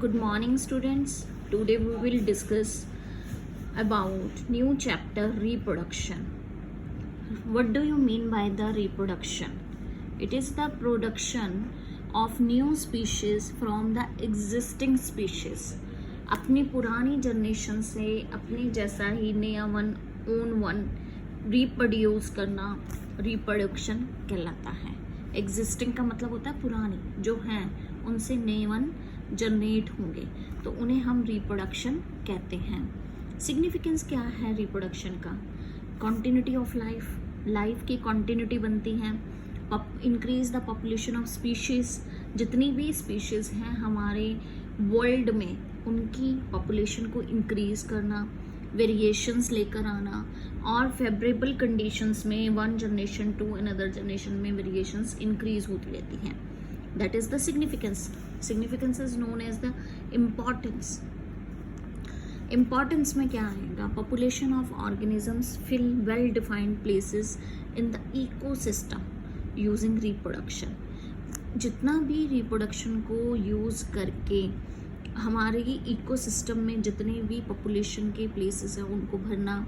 Good morning, students. Today we will discuss about new chapter reproduction. What do you mean by the reproduction? It is the production of new species from the existing species. अपनी पुरानी generation से अपने जैसा ही नया one own one reproduce करना reproduction कहलाता है. Existing का मतलब होता है पुरानी जो हैं उनसे नए वन जनरेट होंगे तो उन्हें हम रिप्रोडक्शन कहते हैं. सिग्निफिकेंस क्या है रिप्रोडक्शन का? कॉन्टिन्यूटी ऑफ लाइफ, लाइफ की कॉन्टिन्यूटी बनती है. Increase the population of species, जितनी भी स्पीशीज हैं हमारे वर्ल्ड में उनकी पॉपुलेशन को इंक्रीज करना, वेरिएशंस लेकर आना और फेवरेबल कंडीशंस में one generation to another generation में वेरिएशंस इंक्रीज होती रहती हैं. That is the significance. Significance is known as the importance. Importance में क्या आएगा? Population of organisms fill well defined places in the ecosystem using reproduction. जितना भी रिप्रोडक्शन को यूज करके हमारे इकोसिस्टम में जितने भी पॉपुलेशन के प्लेसेस हैं उनको भरना.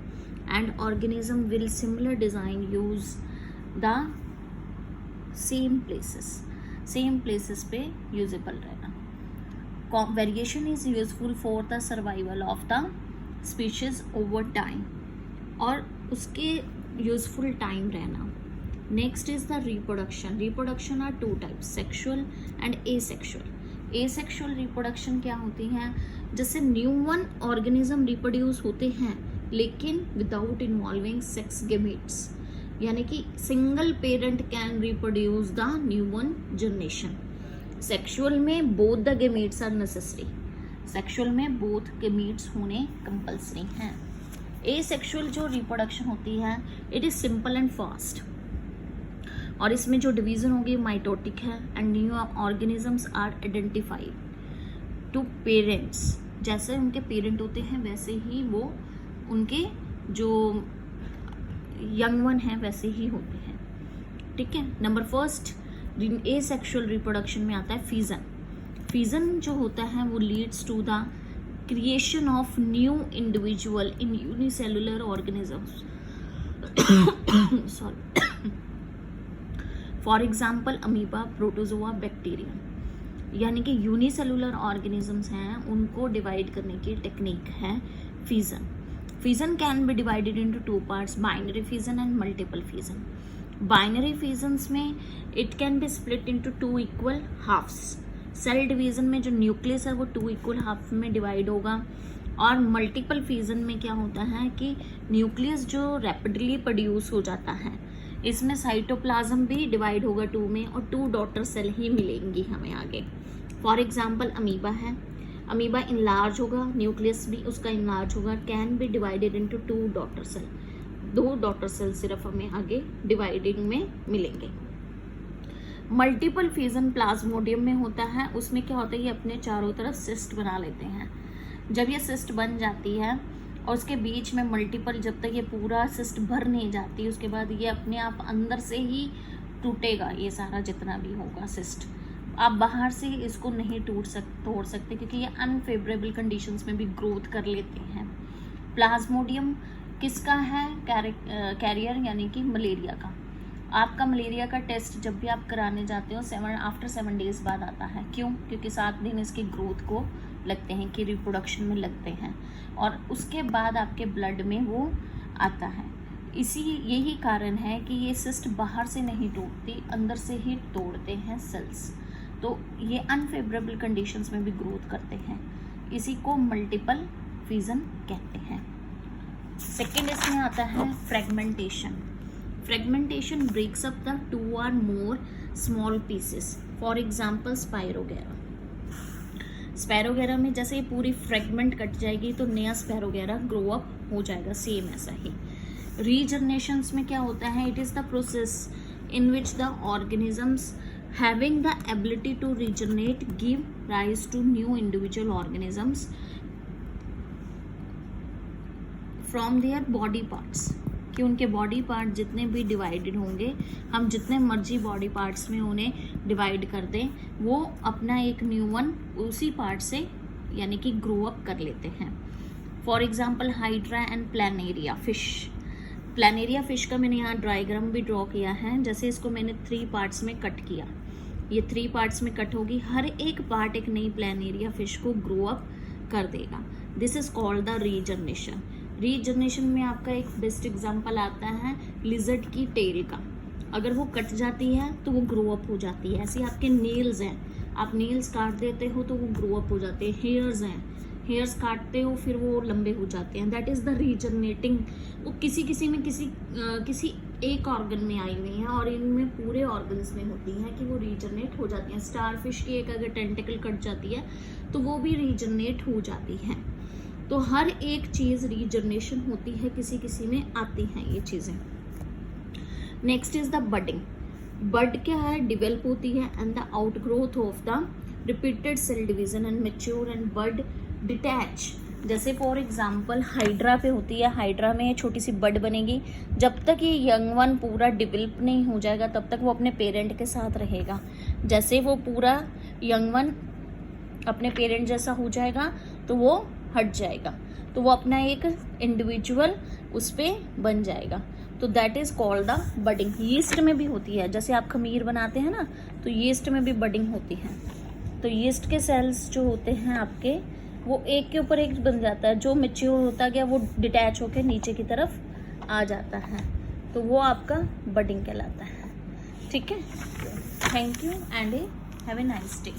And organism will similar design use the same places पे यूजेबल रहना. Variation is useful for the survival of the species over time, और उसके यूजफुल टाइम रहना. Next is the reproduction. Reproduction are two types, sexual and asexual. Asexual reproduction क्या होती हैं? जैसे new one organism reproduce होते हैं लेकिन विदाउट इन्वॉल्विंग सेक्स गेमेट्स, यानी कि single parent can reproduce the new one generation. Sexual में both the gametes are necessary. Sexual में बोथ गेमेट्स होने कंपल्सरी हैं. एसेक्सुअल जो रिप्रोडक्शन होती है it is simple and fast, और इसमें जो डिवीजन होगी माइटोटिक है. And new organisms are identified to parents. जैसे उनके पेरेंट होते हैं वैसे ही वो उनके जो यंग वन हैं वैसे ही होते हैं. ठीक है. नंबर फर्स्ट एसेक्सुअल रिप्रोडक्शन में आता है फिजन. फिजन जो होता है वो leads to the creation of new individual in unicellular organisms. Sorry. For example amoeba, protozoa, bacteria. यानी कि यूनिसेलुलर ऑर्गेनिजम्स हैं उनको डिवाइड करने की टेक्निक है fission. Fission can be divided into two parts, binary fission and multiple fission. Binary fissions में it can be split into two equal halves. Cell division में जो न्यूक्लियस है वो टू इक्वल हाफ में divide होगा. और multiple fission में क्या होता है कि न्यूक्लियस जो रैपिडली प्रोड्यूस हो जाता है, इसमें साइटोप्लाज्म भी डिवाइड होगा टू में और टू डॉटर सेल ही मिलेंगी हमें आगे. फॉर एग्जांपल अमीबा है, अमीबा इनलार्ज होगा, न्यूक्लियस भी उसका इनलार्ज होगा, can be divided into two daughter cell. दो डॉटर सेल सिर्फ हमें आगे डिवाइडिंग में मिलेंगे. मल्टीपल फिजन प्लाज्मोडियम में होता है. उसमें क्या होता है, ये अपने चारों तरफ सिस्ट बना लेते हैं. जब ये सिस्ट बन जाती है और उसके बीच में मल्टीपल, जब तक ये पूरा सिस्ट भर नहीं जाती उसके बाद ये अपने आप अंदर से ही टूटेगा. ये सारा जितना भी होगा सिस्ट, आप बाहर से इसको नहीं तोड़ सकते क्योंकि ये अनफेवरेबल कंडीशंस में भी ग्रोथ कर लेते हैं. प्लाज्मोडियम किसका है? कैरियर यानी कि मलेरिया का. आपका मलेरिया का टेस्ट जब भी आप कराने जाते हो आफ्टर 7 डेज बाद आता है. क्यों? क्योंकि 7 दिन इसकी ग्रोथ को लगते हैं कि रिप्रोडक्शन में लगते हैं, और उसके बाद आपके ब्लड में वो आता है. यही कारण है कि ये सिस्ट बाहर से नहीं टूटती, अंदर से ही तोड़ते हैं सेल्स. तो ये अनफेवरेबल कंडीशंस में भी ग्रोथ करते हैं. इसी को मल्टीपल फिजन कहते हैं. सेकेंड इसमें आता है fragmentation. Fragmentation breaks up the 2 or more small pieces. For example spirogyra. Spirogyra में जैसे ये पूरी फ्रेगमेंट कट जाएगी तो नया स्पैरोगेरा ग्रो अप हो जाएगा. सेम ऐसा ही रीजनरेशंस में क्या होता है? It is the process in which the organisms having the ability to regenerate give rise to new individual organisms from their body parts. कि उनके बॉडी पार्ट जितने भी डिवाइडेड होंगे, हम जितने मर्जी बॉडी पार्ट्स में उन्हें डिवाइड कर दें, वो अपना एक न्यू वन उसी पार्ट से यानी कि ग्रो अप कर लेते हैं। For example hydra and Planaria fish. Planaria fish का मैंने यहाँ डायग्राम भी ड्रॉ किया है। जैसे इसको मैंने 3 पार्ट्स में कट किया, ये 3 पार्ट्स में कट होगी, हर एक पार्ट एक नई प्लानेरिया फिश को ग्रो अप कर देगा। This is called the regeneration. Regeneration में आपका एक बेस्ट एग्जांपल आता है लिजर्ड की टेल का। अगर वो कट जाती है तो वो ग्रो अप हो जाती है। ऐसे आपके नेल्स हैं, आप नेल्स काट देते हो तो वो ग्रो अप हो जाते हैं। हेयर्स हैं, हेयर्स काटते हो फिर वो लंबे हो जाते हैं। That is the regenerating. वो किसी में किसी एक ऑर्गन में आई हुई हैं और इनमें पूरे ऑर्गन्स में होती हैं कि वो रीजनरेट हो जाती हैं। स्टारफिश की एक अगर टेंटिकल कट जाती है तो वो भी रीजनरेट हो जाती है। तो हर एक चीज़ रीजनरेशन होती है, किसी में आती हैं ये चीज़ें। Next is the budding. Bud क्या है? डेवलप होती है and the outgrowth of the repeated cell division and mature and bud detach. जैसे फॉर एग्जांपल हाइड्रा पे होती है, हाइड्रा में छोटी सी बड बनेगी। जब तक ये यंग वन पूरा डेवलप नहीं हो जाएगा तब तक वो अपने पेरेंट के साथ रहेगा। जैसे वो पूरा यंग वन अपने पेरेंट जैसा हो जाएगा तो वो हट जाएगा, तो वो अपना एक इंडिविजुअल उस पर बन जाएगा। तो that is called the budding. Yeast में भी होती है, जैसे आप खमीर बनाते हैं ना, तो यीस्ट में भी बडिंग होती है। तो यीस्ट के सेल्स जो होते हैं आपके, वो एक के ऊपर एक बन जाता है। जो मैच्योर होता गया वो डिटैच होकर नीचे की तरफ आ जाता है, तो वो आपका बडिंग कहलाता है। ठीक है, thank you and have a nice day.